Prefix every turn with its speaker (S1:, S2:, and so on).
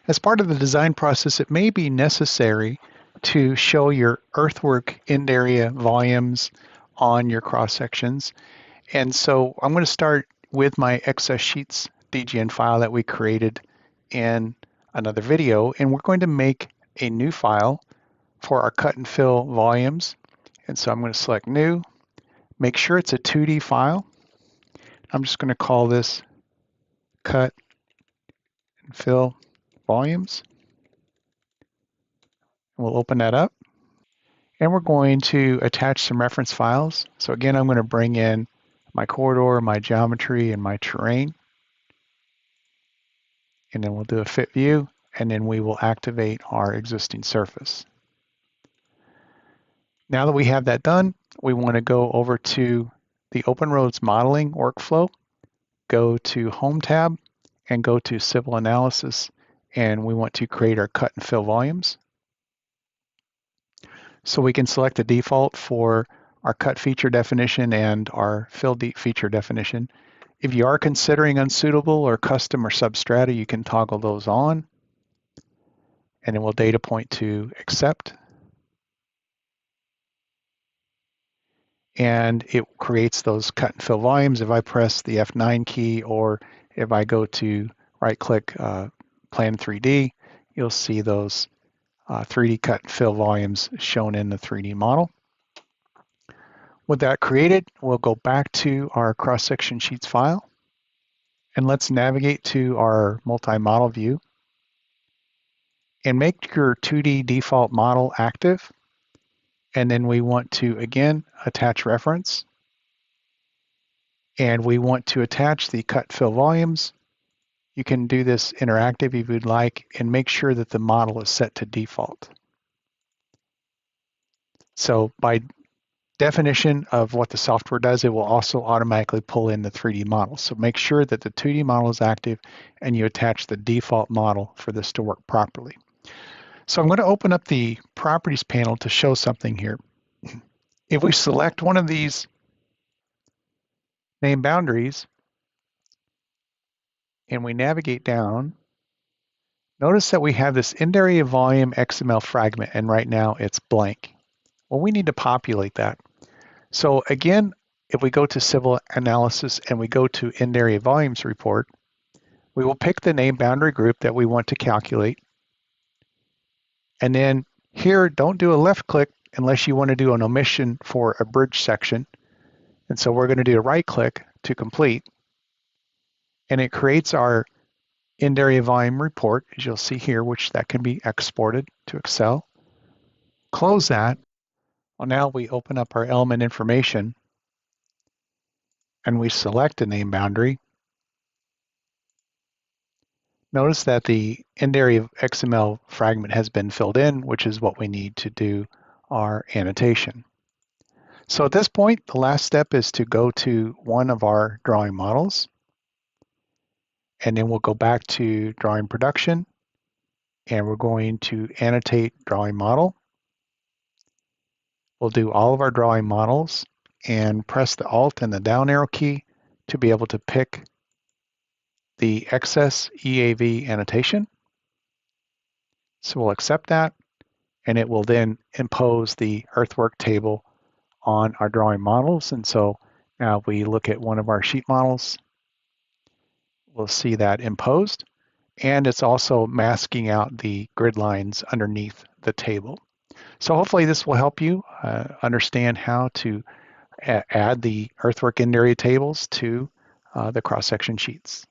S1: As part of the design process, it may be necessary to show your earthwork end area volumes on your cross sections. And so I'm going to start with my excess sheets DGN file that we created in another video, and we're going to make a new file for our cut and fill volumes. And so I'm going to select new, make sure it's a 2D file. I'm just going to call this cut and fill volumes. We'll open that up. And we're going to attach some reference files. So again, I'm going to bring in my corridor, my geometry, and my terrain. And then we'll do a fit view, and then we will activate our existing surface. Now that we have that done, we want to go over to the Open Roads Modeling workflow, go to Home tab, and go to Civil Analysis, and we want to create our cut and fill volumes. So we can select the default for our cut feature definition and our fill feature definition. If you are considering unsuitable or custom or substrata, you can toggle those on, and then we'll data point to accept. And it creates those cut and fill volumes. If I press the F9 key, or if I go to right-click Plan 3D, you'll see those 3D cut and fill volumes shown in the 3D model. With that created, we'll go back to our cross-section sheets file, and let's navigate to our multi-model view and make your 2D default model active. And then we want to, again, attach reference. And we want to attach the cut fill volumes. You can do this interactive if you'd like, and make sure that the model is set to default. So by definition of what the software does, it will also automatically pull in the 3D model. So make sure that the 2D model is active and you attach the default model for this to work properly. So I'm going to open up the properties panel to show something here. If we select one of these name boundaries and we navigate down, notice that we have this end area volume XML fragment, and right now it's blank. Well, we need to populate that. So again, if we go to Civil Analysis and we go to End Area Volumes Report, we will pick the name boundary group that we want to calculate. And then here, don't do a left click unless you want to do an omission for a bridge section. And so we're going to do a right click to complete. And it creates our End Area Volume Report, as you'll see here, which that can be exported to Excel. Close that. Well, now we open up our element information and we select a name boundary. Notice that the end area XML fragment has been filled in, which is what we need to do our annotation. So at this point, the last step is to go to one of our drawing models, and then we'll go back to drawing production, and we're going to annotate drawing model. We'll do all of our drawing models and press the Alt and the down arrow key to be able to pick the excess EAV annotation. So we'll accept that, and it will then impose the earthwork table on our drawing models. And so now we look at one of our sheet models, we'll see that imposed, and it's also masking out the grid lines underneath the table. So hopefully this will help you understand how to add the earthwork end area tables to the cross-section sheets.